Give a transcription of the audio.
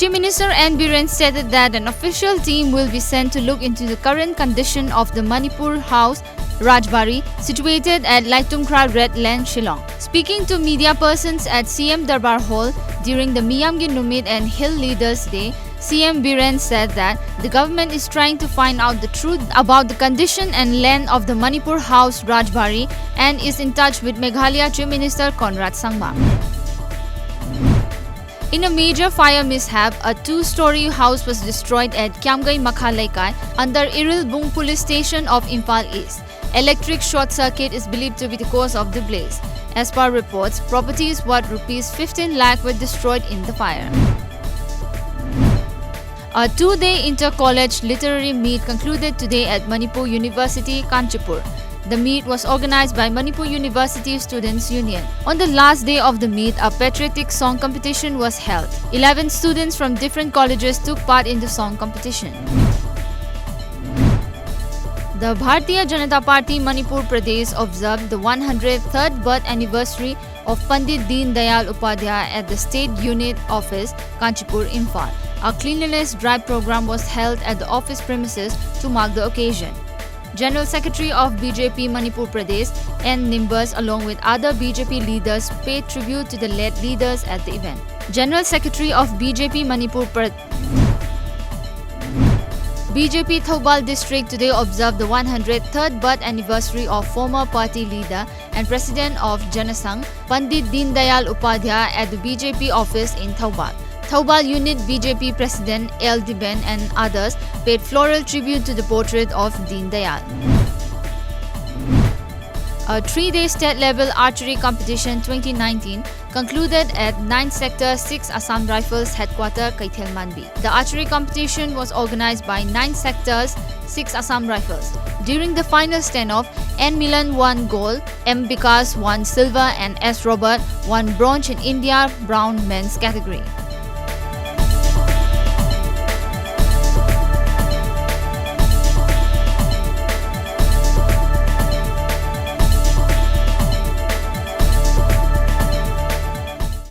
Chief Minister N. Biren stated that an official team will be sent to look into the current condition of the Manipur House Rajbari, situated at Laitumkra Red Land, Shillong. Speaking to media persons at CM Darbar Hall during the Miyamgi Numit and Hill Leaders Day, CM Biren said that the government is trying to find out the truth about the condition and length of the Manipur House Rajbari and is in touch with Meghalaya Chief Minister Conrad Sangma. In a major fire mishap, a two-story house was destroyed at Kiamgai Makha Laikai under Iril Bung Police Station of Imphal East. Electric short circuit is believed to be the cause of the blaze. As per reports, properties worth rupees 15 lakh were destroyed in the fire. A two-day inter-college literary meet concluded today at Manipur University, Kanchipur. The meet was organized by Manipur University Students' Union. On the last day of the meet, a patriotic song competition was held. 11 students from different colleges took part in the song competition. The Bharatiya Janata Party Manipur Pradesh observed the 103rd birth anniversary of Pandit Deen Dayal Upadhyay at the State Unit Office, Kanchipur, Imphal. A cleanliness drive program was held at the office premises to mark the occasion. General Secretary of BJP Manipur Pradesh N. Nimbus along with other BJP leaders paid tribute to the late leaders at the event. General Secretary of BJP Manipur BJP Thoubal District today observed the 103rd birth anniversary of former party leader and President of Janasangh Pandit Deen Dayal Upadhyay at the BJP office in Thoubal. Thoubal Unit BJP President L. Diben and others paid floral tribute to the portrait of Deen Dayal. A 3-day state-level archery competition 2019 concluded at 9th Sector 6 Assam Rifles Headquarters, Kaithel Manbi. The archery competition was organized by 9th Sector's 6 Assam Rifles. During the final standoff, N. Milan won gold, M. Bikas won silver and S. Robert won bronze in India Brown men's category.